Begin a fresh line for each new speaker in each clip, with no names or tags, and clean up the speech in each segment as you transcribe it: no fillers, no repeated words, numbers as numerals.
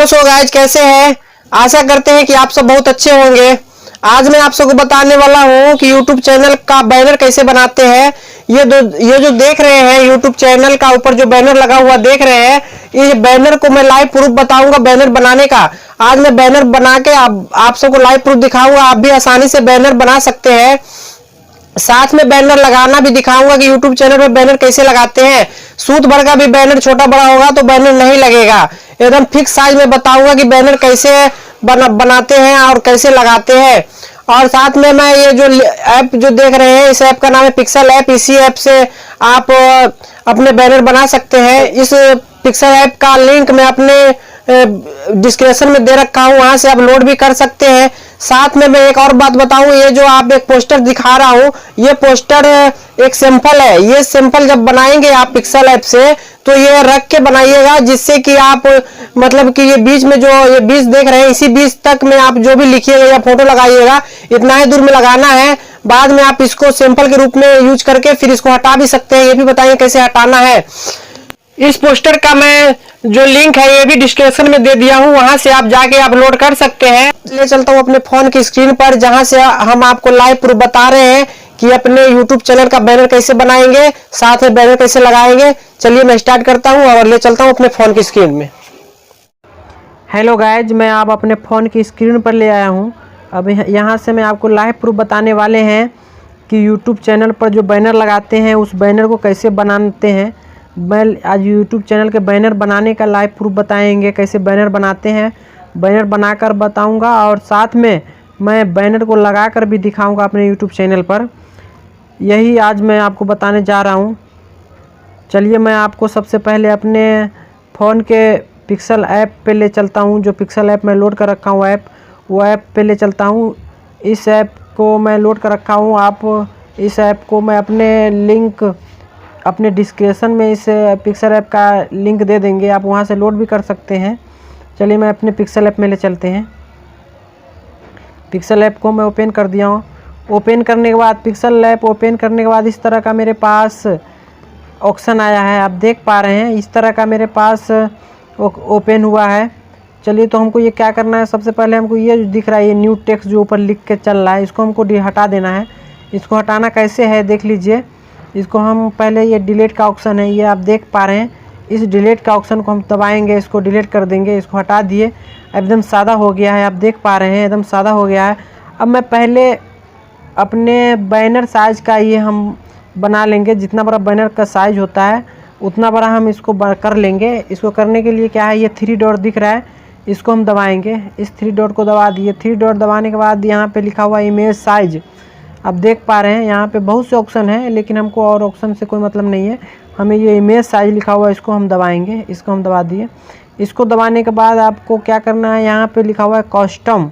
So guys, कैसे हैं? आशा करते हैं कि आप सब बहुत अच्छे होंगे। आज मैं आप सबको बताने वाला हूं कि YouTube चैनल का बैनर कैसे बनाते हैं। ये जो देख रहे हैं YouTube चैनल का ऊपर जो बैनर लगा हुआ देख रहे हैं, ये बैनर को मैं लाइव प्रूफ बताऊंगा बैनर बनाने का। आज मैं बैनर बना के आप सबको लाइव प्रूफ दिखाऊंगा। आप भी आसानी से बैनर बना सकते हैं। साथ में बैनर लगाना भी दिखाऊंगा कि YouTube चैनल पर बैनर कैसे लगाते हैं। सूट भर का भी बैनर छोटा बड़ा होगा तो बैनर नहीं लगेगा। एकदम फिक्स साइज में बताऊंगा कि बैनर कैसे बनाते हैं और कैसे लगाते हैं। और साथ में मैं ये जो ऐप जो देख रहे हैं, इस ऐप का नाम है पिक्सल ऐप। इसी ऐप से आप अपने बैनर बना सकते हैं। इस पिक्सल ऐप का लिंक मैं अपने डिस्क्रिप्शन में दे रखा हूँ, वहां से आप लोड भी कर सकते हैं। साथ में मैं एक और बात बताऊं, ये जो आप एक पोस्टर दिखा रहा हूं, ये पोस्टर एक सैंपल है। ये सैंपल जब बनाएंगे आप पिक्सल ऐप से तो ये रख के बनाइएगा, जिससे कि आप मतलब कि ये बीच में जो ये बीच देख रहे हैं, इसी बीच तक में आप जो भी लिखिएगा या फोटो लगाइएगा, इतना ही दूर में लगाना है। बाद में आप इसको सैंपल के रूप में यूज करके फिर इसको हटा भी सकते हैं। ये भी बताइए कैसे हटाना है। इस पोस्टर का मैं जो लिंक है ये भी डिस्क्रिप्शन में दे दिया हूँ, वहां से आप जाके अपलोड कर सकते हैं। ले चलता हूँ अपने फोन की स्क्रीन पर, जहां से हम आपको लाइव प्रूफ बता रहे हैं कि अपने YouTube चैनल का बैनर कैसे बनाएंगे, साथ में बैनर कैसे लगाएंगे। चलिए मैं स्टार्ट करता हूँ और ले चलता हूँ अपने फोन की स्क्रीन में। हेलो गाइज, मैं आप अपने फ़ोन की स्क्रीन पर ले आया हूँ। अब यहाँ से मैं आपको लाइव प्रूफ बताने वाले हैं कि YouTube चैनल पर जो बैनर लगाते हैं उस बैनर को कैसे बनाते हैं। मैं आज YouTube चैनल के बैनर बनाने का लाइव प्रूफ बताएंगे, कैसे बैनर बनाते हैं। बैनर बनाकर बताऊंगा और साथ में मैं बैनर को लगाकर भी दिखाऊंगा अपने YouTube चैनल पर। यही आज मैं आपको बताने जा रहा हूं। चलिए मैं आपको सबसे पहले अपने फ़ोन के पिक्सल ऐप पे ले चलता हूं। जो पिक्सल ऐप मैं लोड कर रखा हूं वो ऐप पे ले चलता हूं। इस ऐप को मैं लोड कर रखा हूं। आप इस ऐप को मैं अपने डिस्क्रिप्शन में इस पिक्सल ऐप का लिंक दे देंगे, आप वहां से लोड भी कर सकते हैं। चलिए मैं अपने पिक्सल ऐप में ले चलते हैं। पिक्सल ऐप को मैं ओपन कर दिया हूँ। ओपन करने के बाद पिक्सल ऐप ओपन करने के बाद इस तरह का मेरे पास ऑप्शन आया है, आप देख पा रहे हैं। इस तरह का मेरे पास ओपन हुआ है। चलिए तो हमको ये क्या करना है, सबसे पहले हमको ये जो दिख रहा है, ये न्यू टेक्स्ट जो ऊपर लिख के चल रहा है, इसको हमको हटा देना है। इसको हटाना कैसे है देख लीजिए। इसको हम पहले ये डिलीट का ऑप्शन है, ये आप देख पा रहे हैं। इस डिलीट का ऑप्शन को हम दबाएंगे, इसको डिलीट कर देंगे। इसको हटा दिए, एकदम सादा हो गया है, आप देख पा रहे हैं एकदम सादा हो गया है। अब मैं पहले अपने बैनर साइज का ये हम बना लेंगे। जितना बड़ा बैनर का साइज होता है उतना बड़ा हम इसको कर लेंगे। इसको करने के लिए क्या है, ये 3 डॉट दिख रहा है, इसको हम दबाएंगे। इस 3 डॉट को दबा दिए। 3 डॉट दबाने के बाद यहाँ पे लिखा हुआ इमेज साइज, आप देख पा रहे हैं। यहाँ पे बहुत से ऑप्शन हैं, लेकिन हमको और ऑप्शन से कोई मतलब नहीं है। हमें ये इमेज साइज लिखा हुआ है, इसको हम दबाएंगे। इसको हम दबा दिए। इसको दबाने के बाद आपको क्या करना है, यहाँ पे लिखा हुआ है कस्टम,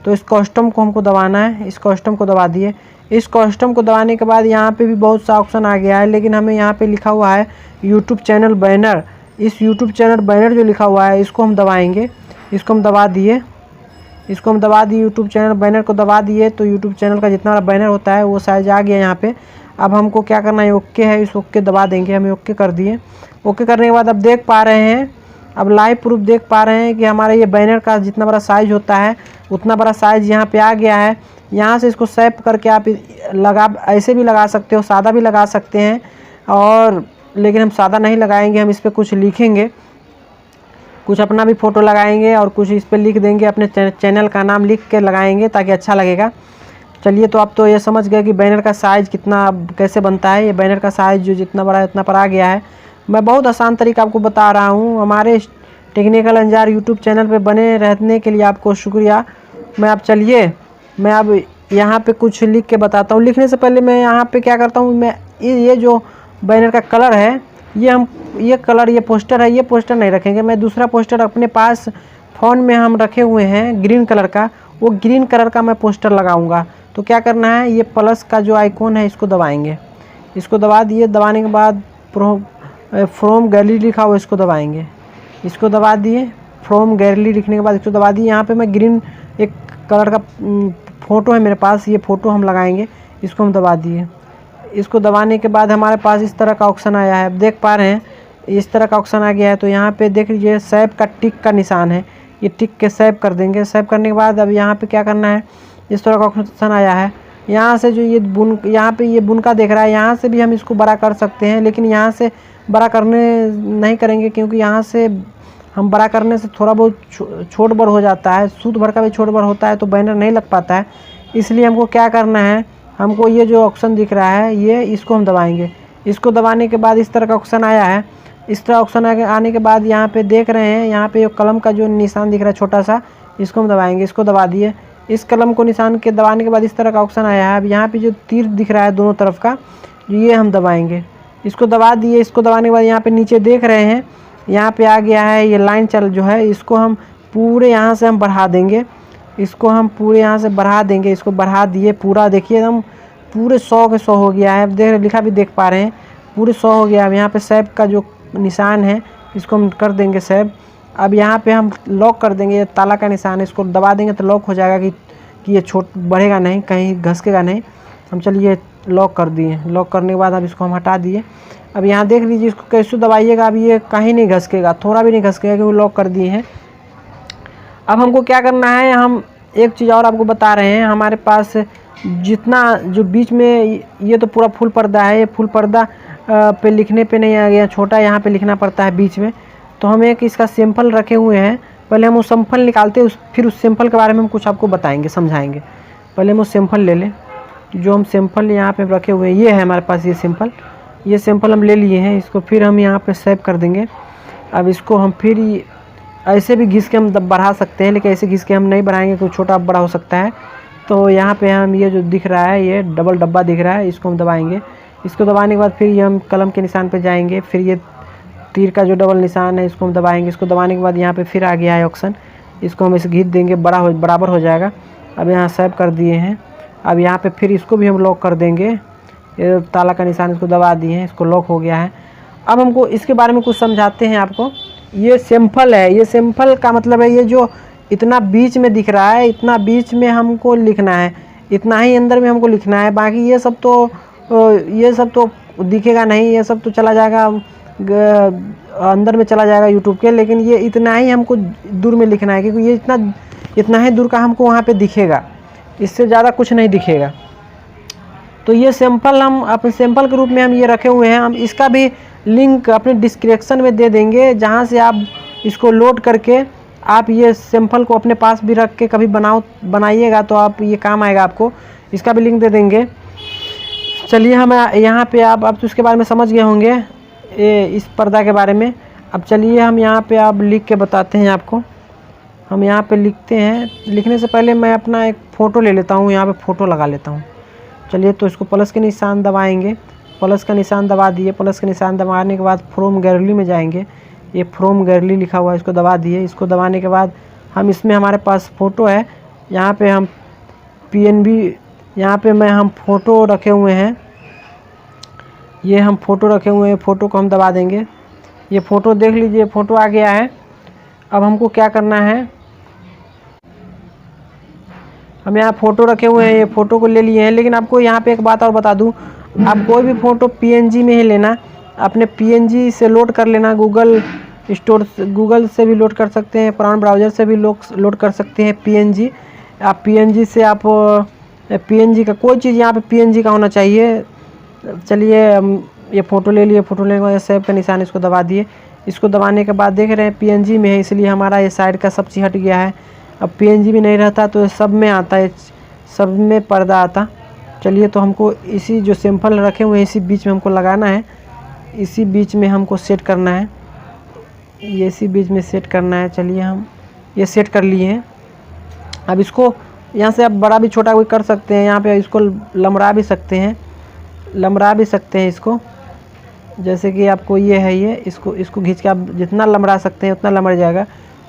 तो इस कस्टम को हमको दबाना है। इस कस्टम को दबा दिए। इस कस्टम को दबाने के बाद यहाँ पे भी बहुत सा ऑप्शन आ गया है, लेकिन हमें यहाँ पे लिखा हुआ है YouTube चैनल बैनर। इस YouTube चैनल बैनर जो लिखा हुआ है इसको हम दबाएंगे। इसको हम दबा दिए। इसको हम दबा दिए, YouTube चैनल बैनर को दबा दिए। तो YouTube चैनल का जितना बड़ा बैनर होता है वो साइज आ गया यहाँ पे। अब हमको क्या करना है, ओके है, इस ओके दबा देंगे। हमें ओके कर दिए। ओके करने के बाद अब देख पा रहे हैं, अब लाइव प्रूफ देख पा रहे हैं कि हमारा ये बैनर का जितना बड़ा साइज होता है उतना बड़ा साइज यहाँ पे आ गया है। यहाँ से इसको सेव करके आप ऐसे भी लगा सकते हो, सादा भी लगा सकते हैं। और लेकिन हम सादा नहीं लगाएंगे, हम इस पर कुछ लिखेंगे, कुछ अपना भी फ़ोटो लगाएंगे और कुछ इस पर लिख देंगे, अपने चैनल का नाम लिख के लगाएंगे ताकि अच्छा लगेगा। चलिए तो आप तो ये समझ गए कि बैनर का साइज़ कितना कैसे बनता है। ये बैनर का साइज़ जो जितना बड़ा है उतना पर आ गया है। मैं बहुत आसान तरीका आपको बता रहा हूँ। हमारे टेक्निकल अंजार यूट्यूब चैनल पे बने रहने के लिए आपको शुक्रिया। चलिए मैं अब यहाँ पे कुछ लिख के बताता हूँ। लिखने से पहले मैं यहाँ पे क्या करता हूँ, मैं ये जो बैनर का कलर है, ये कलर ये पोस्टर है, ये पोस्टर नहीं रखेंगे। मैं दूसरा पोस्टर अपने पास फ़ोन में हम रखे हुए हैं ग्रीन कलर का, वो ग्रीन कलर का मैं पोस्टर लगाऊंगा। तो क्या करना है, ये प्लस का जो आइकॉन है इसको दबाएंगे। इसको दबा दिए। दबाने के बाद फ्रॉम गैलरी लिखा हुआ इसको दबाएंगे। इसको दबा दिए। फ्रॉम गैलरी लिखने के बाद इसको दबा दिए। यहाँ पे मैं ग्रीन एक कलर का फ़ोटो है मेरे पास, ये फ़ोटो हम लगाएंगे। इसको हम दबा दिए। इसको दबाने के बाद हमारे पास इस तरह का ऑप्शन आया है, देख पा रहे हैं इस तरह का ऑप्शन आ गया है। तो यहाँ पे देख लीजिए सेव का टिक का निशान है, ये टिक के सेव कर देंगे। सेव करने के बाद अब यहाँ पे क्या करना है, इस तरह का ऑप्शन आया है। यहाँ से जो ये यहाँ पे ये बुन का देख रहा है, यहाँ से भी हम इसको बड़ा कर सकते हैं, लेकिन यहाँ से बड़ा करने नहीं करेंगे, क्योंकि यहाँ से हम बड़ा करने से थोड़ा बहुत छोट बड़ हो जाता है, सूत भर का भी छोट बड़ होता है, तो बैनर नहीं लग पाता है। इसलिए हमको क्या करना है, हमको ये जो ऑप्शन दिख रहा है ये, इसको हम दबाएंगे। इसको दबाने के बाद इस तरह का ऑप्शन आया है। इस तरह ऑप्शन आने के बाद यहाँ पे देख रहे हैं, यहाँ पे कलम का जो निशान दिख रहा है छोटा सा, इसको हम दबाएंगे। इसको दबा दिए। इस कलम को निशान के दबाने के बाद इस तरह का ऑप्शन आया है। अब यहाँ पे जो तीर दिख रहा है दोनों तरफ का, ये हम दबाएंगे। इसको दबा दिए। इसको दबाने के बाद यहाँ पे नीचे देख रहे हैं, यहाँ पे आ गया है ये लाइन चल जो है, इसको हम पूरे यहाँ से हम बढ़ा देंगे। इसको हम पूरे यहाँ से बढ़ा देंगे। इसको बढ़ा दिए पूरा, देखिए एकदम पूरे 100 के 100 हो गया है। अब देख लिखा भी देख पा रहे हैं, पूरे 100 हो गया। अब यहाँ पे सेव का जो निशान है इसको हम कर देंगे सेव। अब यहाँ पे हम लॉक कर देंगे, ये ताला का निशान है, इसको दबा देंगे तो लॉक हो जाएगा कि ये छोट बढ़ेगा नहीं, कहीं घसकेगा नहीं। हम चलिए लॉक कर दिए। लॉक करने के बाद अब इसको हम हटा दिए। अब यहाँ देख लीजिए, इसको कैसे दबाइएगा, अब ये कहीं नहीं घसकेगा, थोड़ा भी नहीं घसकेगा, क्योंकि लॉक कर दिए हैं। अब हमको क्या करना है, हम एक चीज़ और आपको बता रहे हैं। हमारे पास जितना जो बीच में ये तो पूरा फुल पर्दा है, ये फुल पर्दा पे लिखने पे नहीं आ गया, छोटा यहाँ पे लिखना पड़ता है बीच में। तो हम एक इसका सैंपल रखे हुए हैं, पहले हम वो सैंपल निकालते हैं, फिर उस सैंपल के बारे में हम कुछ आपको बताएंगे, समझाएंगे। पहले हम वो सैंपल ले लें, जो हम सैंपल यहाँ पे रखे हुए हैं, ये है हमारे पास ये सैंपल हम ले लिए हैं। इसको फिर हम यहाँ पे सेव कर देंगे। अब इसको हम फिर ऐसे भी घिस के हम बढ़ा सकते हैं, लेकिन ऐसे घिस के हम नहीं बढ़ाएंगे, कोई छोटा बड़ा हो सकता है। तो यहाँ पे हम ये जो दिख रहा है, ये डबल डब्बा दिख रहा है, इसको हम दबाएंगे। इसको दबाने के बाद फिर ये हम कलम के निशान पे जाएंगे, फिर ये तीर का जो डबल निशान है इसको हम दबाएंगे। इसको दबाने के बाद यहाँ पे फिर आ गया है ऑप्शन, इसको हम इसे घिस देंगे, बराबर हो जाएगा। अब यहाँ सेव कर दिए हैं। अब यहाँ पे फिर इसको भी हम लॉक कर देंगे, ये ताला का निशान, इसको दबा दिए हैं, इसको लॉक हो गया है। अब हमको इसके बारे में कुछ समझाते हैं आपको। ये सैंपल है, ये सैंपल का मतलब है ये जो इतना बीच में दिख रहा है, इतना बीच में हमको लिखना है, इतना ही अंदर में हमको लिखना है। बाकी ये सब तो दिखेगा नहीं, ये सब तो चला जाएगा अंदर में चला जाएगा यूट्यूब के, लेकिन ये इतना ही हमको दूर में लिखना है, क्योंकि ये इतना ही दूर का हमको वहाँ पे दिखेगा, इससे ज़्यादा कुछ नहीं दिखेगा। तो ये सैंपल हम अपने सैंपल के रूप में हम ये रखे हुए हैं। हम इसका भी लिंक अपने डिस्क्रिप्शन में दे देंगे, जहाँ से आप इसको लोड करके आप ये सैंपल को अपने पास भी रख के कभी बनाइएगा तो आप ये काम आएगा आपको। इसका भी लिंक दे देंगे। चलिए हम यहाँ पे आप तो इसके बारे में समझ गए होंगे, इस पर्दा के बारे में। अब चलिए हम यहाँ पे आप लिख के बताते हैं आपको। हम यहाँ पे लिखते हैं। लिखने से पहले मैं अपना एक फ़ोटो ले लेता हूँ, यहाँ पे फ़ोटो लगा लेता हूँ। चलिए, तो इसको प्लस के निशान दबाएंगे, प्लस का निशान दबा दिए। प्लस का निशान दबाने के बाद फ्रॉम गैलरी में जाएंगे, ये फ्रॉम गैलरी लिखा हुआ है, इसको दबा दिए। इसको दबाने के बाद हम इसमें हमारे पास फ़ोटो है, यहाँ पे हम PNB, यहाँ पे हम फ़ोटो रखे हुए हैं, ये हम फ़ोटो रखे हुए हैं, फ़ोटो को हम दबा देंगे। ये फ़ोटो देख लीजिए, फ़ोटो आ गया है। अब हमको क्या करना है, हम यहाँ फ़ोटो रखे हुए हैं, ये फ़ोटो को ले लिए हैं। लेकिन आपको यहाँ पे एक बात और बता दूँ, आप कोई भी फ़ोटो PNG में ही लेना, अपने PNG से लोड कर लेना। गूगल से भी लोड कर सकते हैं, पुराने ब्राउज़र से भी लोड कर सकते हैं PNG। आप PNG से आप PNG का कोई चीज़ यहाँ पे PNG का होना चाहिए। चलिए, ये फ़ोटो ले लिए, फ़ोटो लेने के बाद सेव का निशान, इसको दबा दिए। इसको दबाने के बाद देख रहे हैं PNG में है, इसलिए हमारा ये साइड का सब चीज़ हट गया है। अब PNG भी नहीं रहता तो सब में आता है, सब में पर्दा आता। चलिए, तो हमको इसी जो सैंपल रखे हुए हैं इसी बीच में हमको लगाना है, इसी बीच में हमको सेट करना है, ये इसी बीच में सेट करना है। चलिए, हम ये सेट कर लिए हैं। अब इसको यहाँ से आप बड़ा भी छोटा भी कर सकते हैं, यहाँ पे इसको लमड़ा भी सकते हैं इसको, जैसे कि आपको ये है, ये इसको खींच के आप जितना लमड़ा सकते हैं उतना लमड़ जाएगा,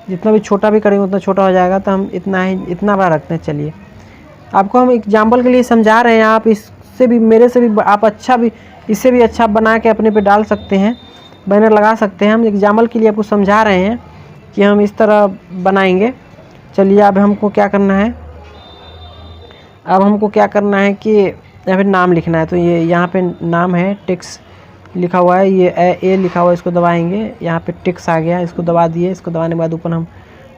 जितना भी छोटा भी करेंगे उतना छोटा हो जाएगा। तो हम इतना बड़ा रखते हैं। चलिए, आपको हम एग्जाम्पल के लिए समझा रहे हैं, आप इससे भी, मेरे से भी आप इससे भी अच्छा बना के अपने पे डाल सकते हैं, बैनर लगा सकते हैं। हम एग्जाम्पल के लिए आपको समझा रहे हैं कि हम इस तरह बनाएंगे। चलिए, अब हमको क्या करना है, कि यहाँ पे नाम लिखना है। तो ये यहाँ पे नाम है, टेक्स लिखा हुआ है, ये ए लिखा हुआ है, इसको दबाएंगे। यहाँ पे टेक्स आ गया, इसको दबा दिए। इसको दबाने के बाद ऊपर हम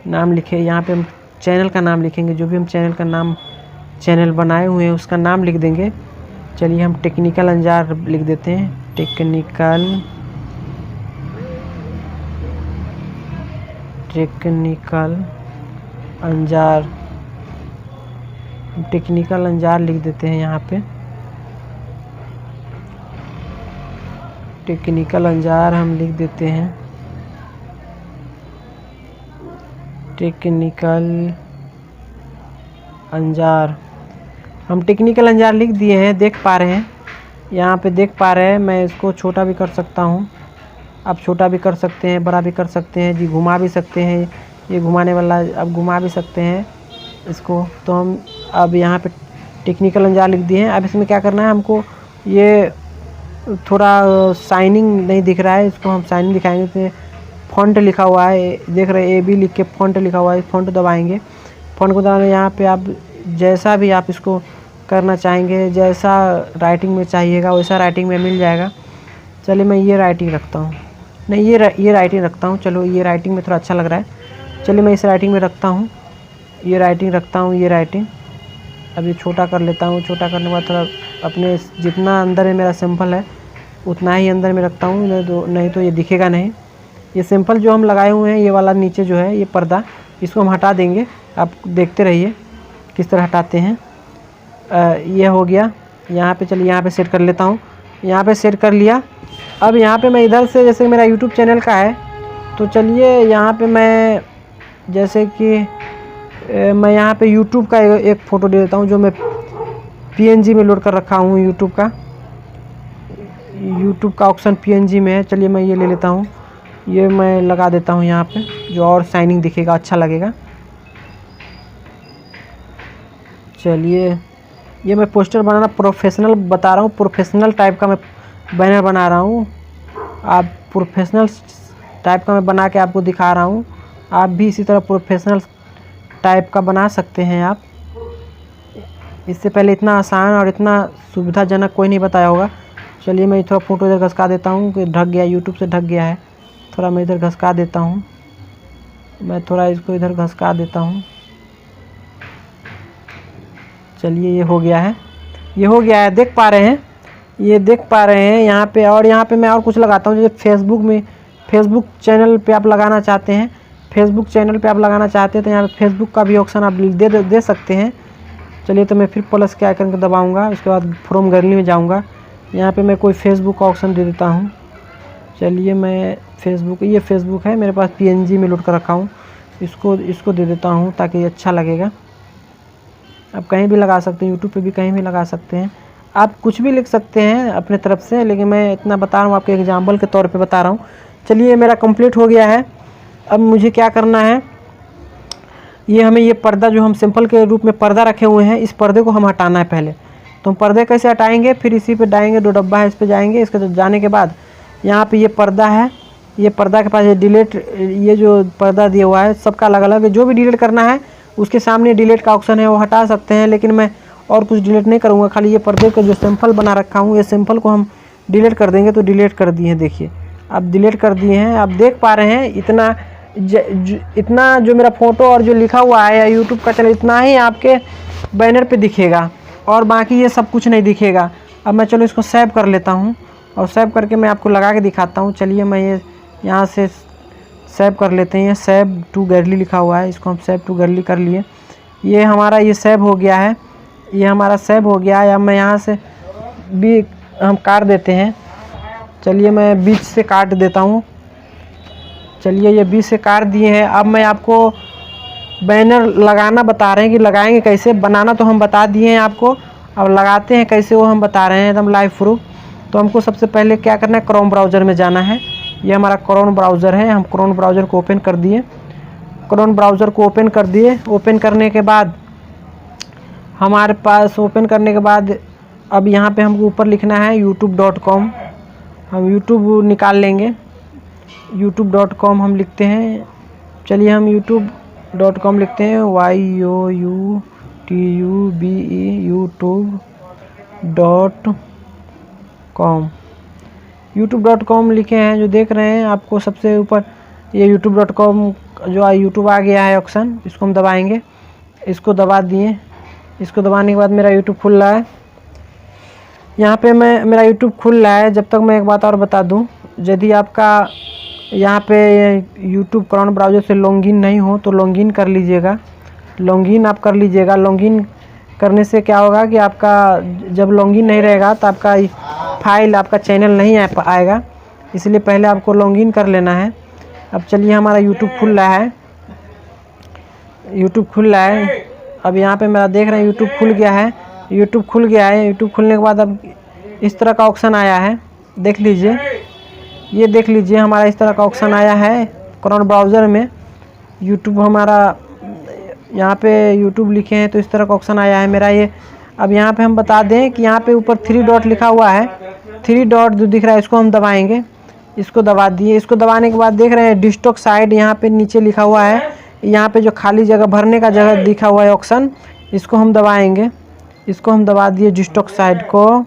नाम लिखे, यहाँ पे हम चैनल का नाम लिखेंगे, जो भी हम चैनल का नाम चैनल बनाए हुए हैं उसका नाम लिख देंगे। चलिए हम टेक्निकल अंजार लिख देते हैं, टेक्निकल अंजार, टेक्निकल अंजार लिख देते हैं यहाँ पे। टेक्निकल अंजार हम लिख देते हैं, टेक्निकल अंजार। हम टेक्निकल अंजार लिख दिए हैं, देख पा रहे हैं, यहाँ पे देख पा रहे हैं। मैं इसको छोटा भी कर सकता हूँ, आप छोटा भी कर सकते हैं, बड़ा भी कर सकते हैं जी, घुमा भी सकते हैं, ये घुमाने वाला अब घुमा भी सकते हैं इसको। तो हम अब यहाँ पे टेक्निकल अंजार लिख दिए हैं। अब इसमें क्या करना है हमको, ये थोड़ा शाइनिंग नहीं दिख रहा है, इसको हम शाइनिंग दिखाएंगे। इसमें फ़ॉन्ट लिखा हुआ है, देख रहे हैं AB लिख के फ़ॉन्ट लिखा हुआ है, फ़ॉन्ट दबाएंगे। फ़ॉन्ट को दबाने यहाँ पे आप जैसा भी आप इसको करना चाहेंगे, जैसा राइटिंग में चाहिएगा वैसा राइटिंग में मिल जाएगा। चलिए मैं ये राइटिंग रखता हूँ, नहीं ये राइटिंग रखता हूँ। चलो ये राइटिंग में थोड़ा अच्छा लग रहा है, चलिए मैं इस राइटिंग में रखता हूँ, ये राइटिंग रखता हूँ, ये राइटिंग। अब ये छोटा कर लेता हूँ, छोटा करने के बाद थोड़ा अपने जितना अंदर है मेरा सिंपल है उतना ही अंदर में रखता हूँ, नहीं तो ये दिखेगा नहीं। ये सिंपल जो हम लगाए हुए हैं, ये वाला नीचे जो है ये पर्दा, इसको हम हटा देंगे। आप देखते रहिए किस तरह हटाते हैं। ये हो गया यहाँ पे। चलिए यहाँ पे सेट कर लेता हूँ, यहाँ पे सेट कर लिया। अब यहाँ पे मैं इधर से, जैसे मेरा यूट्यूब चैनल का है, तो चलिए यहाँ पे मैं जैसे कि मैं यहाँ पे यूट्यूब का एक फ़ोटो दे देता हूँ, जो मैं PNG में लोड कर रखा हूँ। यूट्यूब का ऑप्शन PNG में है। चलिए मैं ये ले लेता हूँ, ये मैं लगा देता हूँ यहाँ पे, जो और शाइनिंग दिखेगा, अच्छा लगेगा। चलिए ये मैं पोस्टर बनाना प्रोफेशनल बता रहा हूँ, प्रोफेशनल टाइप का मैं बैनर बना रहा हूँ। आप प्रोफेशनल टाइप का मैं बना के आपको दिखा रहा हूँ, आप भी इसी तरह प्रोफेशनल टाइप का बना सकते हैं आप। इससे पहले इतना आसान और इतना सुविधाजनक कोई नहीं बताया होगा। चलिए मैं थोड़ा फ़ोटो इधर घसका देता हूँ कि ढक गया, यूट्यूब से ढक गया है। थोड़ा मैं इधर घसका देता हूँ, मैं थोड़ा इसको इधर घसका देता हूँ। चलिए ये हो गया है, ये हो गया है, देख पा रहे हैं, ये देख पा रहे हैं यहाँ पे। और यहाँ पे मैं और कुछ लगाता हूँ, जैसे फेसबुक चैनल पे आप लगाना चाहते हैं, फेसबुक चैनल पे आप लगाना चाहते हैं तो यहाँ पे फेसबुक का भी ऑप्शन आप दे सकते हैं। चलिए तो मैं फिर प्लस के आइकन को दबाऊँगा, उसके बाद फ्रॉम गैलरी में जाऊँगा, यहाँ पे मैं कोई फेसबुक का ऑप्शन दे देता हूँ। चलिए मैं फेसबुक, ये फेसबुक है मेरे पास, PNG में लोड कर रखा हूँ, इसको दे देता हूँ ताकि अच्छा लगेगा। आप कहीं भी लगा सकते हैं, यूट्यूब पे भी कहीं भी लगा सकते हैं, आप कुछ भी लिख सकते हैं अपने तरफ से, लेकिन मैं इतना बता रहा हूँ आपके एग्जाम्पल के तौर पे बता रहा हूँ। चलिए मेरा कंप्लीट हो गया है। अब मुझे क्या करना है, ये हमें ये पर्दा जो हम सिंपल के रूप में पर्दा रखे हुए हैं, इस पर्दे को हम हटाना है पहले। तो हम पर्दे कैसे हटाएंगे, फिर इसी पे जाएंगे, 2 डब्बा है इस पे जाएंगे। इसके जाने के बाद यहाँ पे ये पर्दा है, ये पर्दा के पास ये डिलीट, ये जो पर्दा दिया हुआ है सबका अलग अलग है। जो भी डिलीट करना है उसके सामने डिलीट का ऑप्शन है, वो हटा सकते हैं, लेकिन मैं और कुछ डिलीट नहीं करूँगा। खाली ये पर्दे का जो सिंपल बना रखा हूँ, ये सिंपल को हम डिलीट कर देंगे। तो डिलीट कर दिए हैं, देखिए अब डिलीट कर दिए हैं। आप देख पा रहे हैं इतना जो मेरा फ़ोटो और जो लिखा हुआ है या यूट्यूब का चैनल, इतना ही आपके बैनर पे दिखेगा और बाकी ये सब कुछ नहीं दिखेगा। अब मैं चलो इसको सेव कर लेता हूँ और सेव करके मैं आपको लगा के दिखाता हूँ। चलिए मैं ये यहाँ से सेव कर लेते हैं, सेव टू गैलरी लिखा हुआ है, इसको हम सेव टू गैलरी कर लिए। ये हमारा ये सेव हो गया है, ये हमारा सेव हो गया है। अब मैं यहाँ से भी हम काट देते हैं। चलिए मैं बीच से काट देता हूँ। चलिए ये बीच से काट दिए हैं। अब मैं आपको बैनर लगाना बता रहे हैं कि लगाएंगे कैसे, बनाना तो हम बता दिए हैं आपको, अब लगाते हैं कैसे वो हम बता रहे हैं एकदम लाइव प्रूफ। तो हमको सबसे पहले क्या करना है, क्रोम ब्राउज़र में जाना है। ये हमारा क्रोम ब्राउज़र है, हम क्रोम ब्राउज़र को ओपन कर दिए। क्रोम ब्राउज़र को ओपन कर दिए। ओपन करने के बाद हमारे पास, ओपन करने के बाद अब यहाँ पे हमको ऊपर लिखना है youtube.com। हम यूट्यूब निकाल लेंगे, youtube.com हम लिखते हैं। चलिए हम youtube.com लिखते हैं, youtube.com। youtube.com लिखे हैं, जो देख रहे हैं आपको सबसे ऊपर ये youtube.com जो यूट्यूब आ गया है ऑप्शन, इसको हम दबाएंगे। इसको दबा दिए। इसको दबाने के बाद मेरा यूट्यूब खुल रहा है। यहाँ पे मेरा यूट्यूब खुल रहा है। जब तक मैं एक बात और बता दूँ, यदि आपका यहाँ पे यूट्यूब क्रोम ब्राउज़र से लॉगिन नहीं हो तो लॉगिन कर लीजिएगा। लॉगिन आप कर लीजिएगा। लॉगिन करने से क्या होगा कि आपका जब लॉगिन नहीं रहेगा तो आपका फाइल, आपका चैनल नहीं आएगा, इसलिए पहले आपको लॉगिन कर लेना है। अब चलिए, हमारा यूट्यूब खुल रहा है। यूट्यूब खुल रहा है। अब यहाँ पे मेरा देख रहे हैं यूट्यूब खुल गया है। यूट्यूब खुल गया है। यूट्यूब खुलने के बाद अब इस तरह का ऑप्शन आया है, देख लीजिए। ये देख लीजिए, हमारा इस तरह का ऑप्शन आया है क्रोम ब्राउज़र में। यूट्यूब हमारा यहाँ पे यूट्यूब लिखे हैं तो इस तरह का ऑप्शन आया है मेरा ये। अब यहाँ पे हम बता दें कि यहाँ पे ऊपर 3 डॉट लिखा हुआ है। 3 डॉट जो दिख रहा है इसको हम दबाएंगे। इसको दबा दिए। इसको दबाने के बाद देख रहे हैं डिस्टॉक साइड यहाँ पे नीचे लिखा हुआ है। यहाँ पे जो खाली जगह भरने का जगह लिखा हुआ है ऑप्शन, इसको हम दबाएंगे। इसको हम दबा दिए डिस्टॉक साइड को।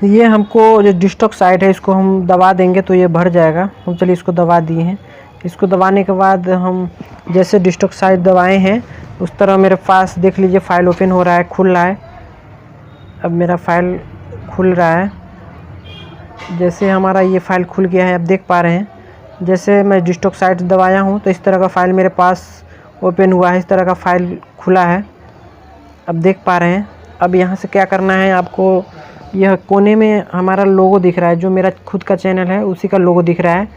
ये हमको जो डिस्टॉक साइड है इसको हम दबा देंगे तो ये भर जाएगा। हम चलिए इसको दबा दिए हैं। इसको दबाने के बाद हम जैसे डिस्टॉक साइड दबाए हैं उस तरह मेरे पास देख लीजिए फाइल ओपन हो रहा है, खुल रहा है। अब मेरा फाइल खुल रहा है। जैसे हमारा ये फाइल खुल गया है, आप देख पा रहे हैं। जैसे मैं डिस्टॉक साइट दबाया हूँ तो इस तरह का फ़ाइल मेरे पास ओपन हुआ है, इस तरह का फ़ाइल खुला है, अब देख पा रहे हैं। अब यहाँ से क्या करना है आपको, यह कोने में हमारा लोगो दिख रहा है, जो मेरा खुद का चैनल है उसी का लोगो दिख रहा है।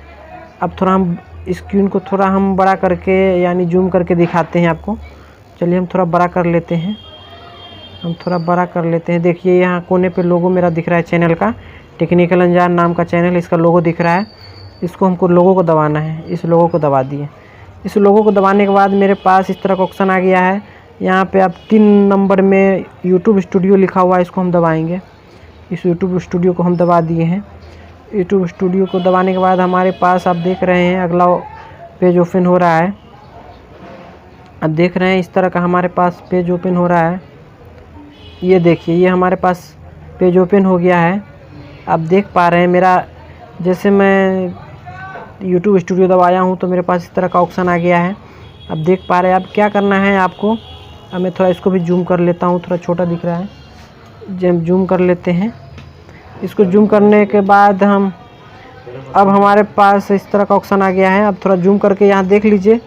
अब थोड़ा हम स्क्रीन को थोड़ा हम बड़ा करके यानी जूम करके दिखाते हैं आपको। चलिए हम थोड़ा बड़ा कर लेते हैं। हम थोड़ा बड़ा कर लेते हैं। देखिए यहाँ कोने पे लोगो मेरा दिख रहा है चैनल का, टेक्निकल अंजान नाम का चैनल, इसका लोगो दिख रहा है। इसको हमको लोगो को दबाना है। इस लोगो को दबा दिए। इस लोगो को दबाने के बाद मेरे पास इस तरह का ऑप्शन आ गया है। यहाँ पे आप 3 नंबर में यूट्यूब स्टूडियो लिखा हुआ है, इसको हम दबाएंगे। इस यूट्यूब स्टूडियो को हम दबा दिए हैं। यूट्यूब स्टूडियो को दबाने के बाद हमारे पास आप देख रहे हैं अगला पेज ओपन हो रहा है। अब देख रहे हैं इस तरह का हमारे पास पेज ओपन हो रहा है। ये देखिए, ये हमारे पास पेज ओपन हो गया है। आप देख पा रहे हैं मेरा, जैसे मैं यूट्यूब स्टूडियो दबाया हूँ तो मेरे पास इस तरह का ऑप्शन आ गया है। अब देख पा रहे हैं। अब क्या करना है आपको, अब मैं थोड़ा इसको भी जूम कर लेता हूँ, थोड़ा छोटा दिख रहा है, जब जूम कर लेते हैं। इसको जूम करने के बाद अब हमारे पास इस तरह का ऑप्शन आ गया है। अब थोड़ा जूम करके यहाँ देख लीजिए,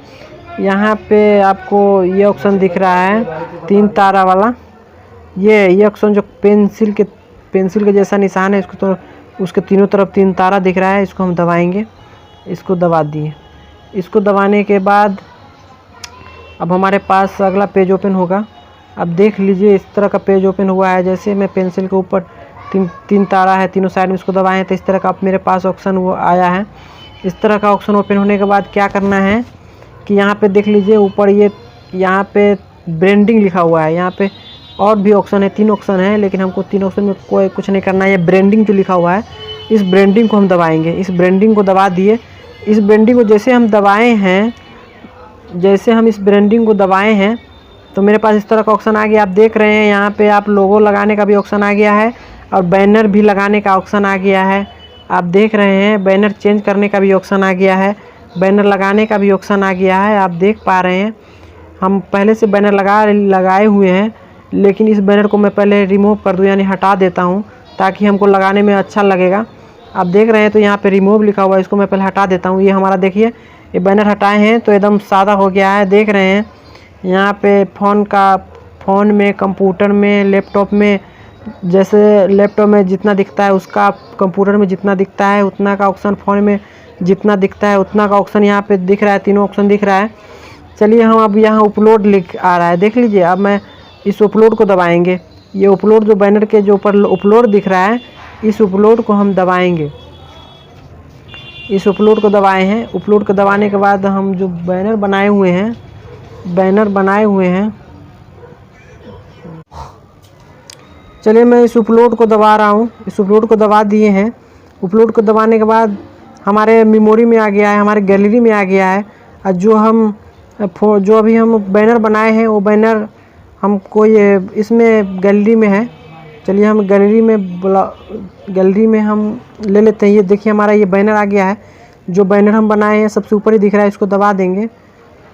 यहाँ पे आपको ये ऑप्शन दिख रहा है 3 तारा वाला। ये ऑप्शन जो पेंसिल के जैसा निशान है, इसको तो उसके तीनों तरफ 3 तारा दिख रहा है, इसको हम दबाएंगे। इसको दबा दिए। इसको दबाने के बाद अब हमारे पास अगला पेज ओपन होगा। अब देख लीजिए इस तरह का पेज ओपन हुआ है। जैसे मैं पेंसिल के ऊपर 3 तारा है, तीनों साइड में इसको दबाएं तो इस तरह का मेरे पास ऑप्शन वो आया है। इस तरह का ऑप्शन ओपन होने के बाद क्या करना है कि यहाँ पे देख लीजिए ऊपर ये यहाँ पे ब्रांडिंग लिखा हुआ है। यहाँ पे और भी ऑप्शन है, 3 ऑप्शन है, लेकिन हमको 3 ऑप्शन में कोई कुछ नहीं करना है। ये ब्रांडिंग जो लिखा हुआ है, इस ब्रांडिंग को हम दबाएंगे। इस ब्रांडिंग को दबा दिए। इस ब्रांडिंग को जैसे हम दबाए हैं, जैसे हम इस ब्रांडिंग को दबाए हैं तो मेरे पास इस तरह का ऑप्शन आ गया। आप देख रहे हैं यहाँ पे आप लोगो लगाने का भी ऑप्शन आ गया है और बैनर भी लगाने का ऑप्शन आ गया है। आप देख रहे हैं बैनर चेंज करने का भी ऑप्शन आ गया है, बैनर लगाने का भी ऑप्शन आ गया है। आप देख पा रहे हैं हम पहले से बैनर लगाए हुए हैं, लेकिन इस बैनर को मैं पहले रिमूव कर दूँ, यानी हटा देता हूँ ताकि हमको लगाने में अच्छा लगेगा। आप देख रहे हैं तो यहाँ पे रिमूव लिखा हुआ है, इसको मैं पहले हटा देता हूँ। ये हमारा देखिए ये बैनर हटाए हैं तो एकदम सादा हो गया है। देख रहे हैं यहाँ पे फ़ोन में, कंप्यूटर में, लैपटॉप में, जैसे लैपटॉप में जितना दिखता है उसका कंप्यूटर में जितना दिखता है उतना का ऑप्शन, फ़ोन में जितना दिखता है उतना का ऑप्शन यहाँ पे दिख रहा है, तीनों ऑप्शन दिख रहा है। चलिए हम अब यहाँ अपलोड लिख आ रहा है, देख लीजिए। अब मैं इस अपलोड को दबाएंगे। ये अपलोड जो बैनर के जो ऊपर अपलोड दिख रहा है, इस अपलोड को हम दबाएंगे। इस अपलोड को दबाए हैं। अपलोड को दबाने के बाद हम जो बैनर बनाए हुए हैं, चलिए मैं इस अपलोड को दबा रहा हूँ। इस अपलोड को दबा दिए हैं। अपलोड को दबाने के बाद हमारे मेमोरी में आ गया है, हमारे गैलरी में आ गया है। और जो अभी हम बैनर बनाए हैं वो बैनर हमको ये इसमें गैलरी में है। चलिए हम गैलरी में हम ले लेते हैं। ये देखिए हमारा ये बैनर आ गया है। जो बैनर हम बनाए हैं सबसे ऊपर ही दिख रहा है, इसको दबा देंगे।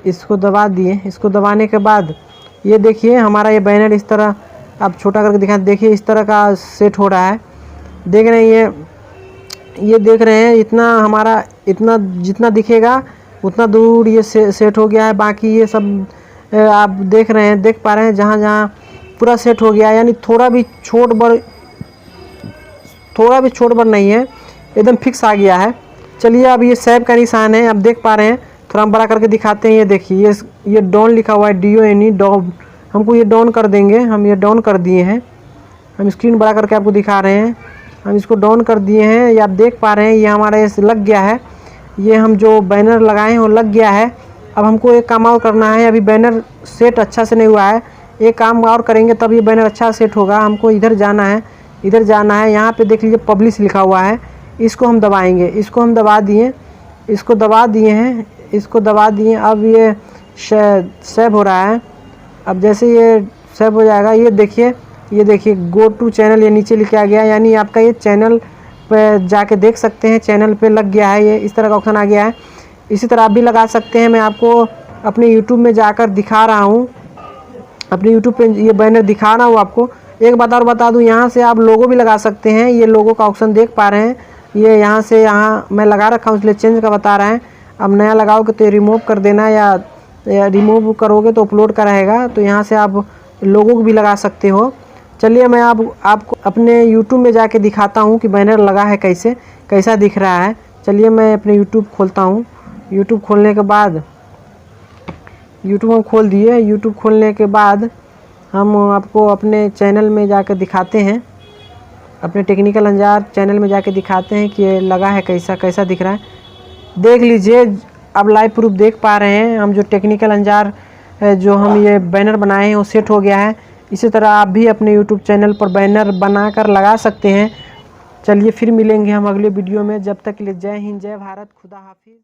इसको दबा दिए। इसको दबाने के बाद ये देखिए हमारा ये बैनर इस तरह, आप छोटा करके दिखाएं, देखिए इस तरह का सेट हो रहा है। देख रहे हैं ये देख रहे हैं, इतना हमारा इतना जितना दिखेगा उतना दूर ये सेट हो गया है। बाकी ये सब आप देख रहे हैं, देख पा रहे हैं, जहाँ जहाँ पूरा सेट हो गया है, यानी थोड़ा भी छोट बड़ नहीं है, एकदम फिक्स आ गया है। चलिए अब ये सेव का निशान है, आप देख पा रहे हैं, थोड़ा हम बड़ा करके दिखाते हैं। ये देखिए ये डाउन लिखा हुआ है, DONE डाउन। हमको ये डाउन कर देंगे, हम ये डाउन कर दिए हैं। हम स्क्रीन बड़ा करके आपको दिखा रहे हैं, हम इसको डाउन कर दिए हैं। ये आप देख पा रहे हैं, ये हमारा ये लग गया है। ये हम जो बैनर लगाए हैं वो लग गया है। अब हमको एक काम और करना है, अभी बैनर सेट अच्छा से नहीं हुआ है, एक काम और करेंगे तब ये बैनर अच्छा सेट होगा। हमको इधर जाना है, इधर जाना है, यहाँ पे देख लीजिए पब्लिश लिखा हुआ है, इसको हम दबाएंगे। इसको हम दबा दिए, इसको दबा दिए हैं, इसको दबा दिए। अब ये सेव हो रहा है। अब जैसे ये सेव हो जाएगा, ये देखिए गो टू चैनल, ये नीचे लिखा आ गया, यानी आपका ये चैनल पे जाके देख सकते हैं, चैनल पे लग गया है। ये इस तरह का ऑप्शन आ गया है। इसी तरह आप भी लगा सकते हैं। मैं आपको अपने यूट्यूब में जाकर दिखा रहा हूँ, अपने यूट्यूब पे ये बैनर दिखा रहा हूँ आपको। एक बात और बता दूँ, यहाँ से आप लोगो भी लगा सकते हैं। ये लोगो का ऑप्शन देख पा रहे हैं, ये यहाँ से यहाँ मैं लगा रखा हूँ, इसलिए चेंज का बता रहा है। अब नया लगाओगे तो रिमूव कर देना, या रिमूव करोगे तो अपलोड का रहेगा। तो यहाँ से आप लोगो भी लगा सकते हो। चलिए मैं आपको अपने यूट्यूब में जाके दिखाता हूँ कि बैनर लगा है कैसा दिख रहा है। चलिए मैं अपने यूट्यूब खोलता हूँ। यूट्यूब खोलने के बाद यूट्यूब हम खोल दिए। यूट्यूब खोलने के बाद हम आपको अपने चैनल में जाकर दिखाते हैं, अपने टेक्निकल अंजार चैनल में जाके दिखाते हैं कि ये लगा है कैसा दिख रहा है। देख लीजिए, अब लाइव प्रूफ देख पा रहे हैं, हम जो टेक्निकल अंजार जो हम ये बैनर बनाए हैं वो सेट हो गया है। इसी तरह आप भी अपने यूट्यूब चैनल पर बैनर बनाकर लगा सकते हैं। चलिए फिर मिलेंगे हम अगले वीडियो में, जब तक के लिए जय हिंद, जय भारत, खुदा हाफिज़।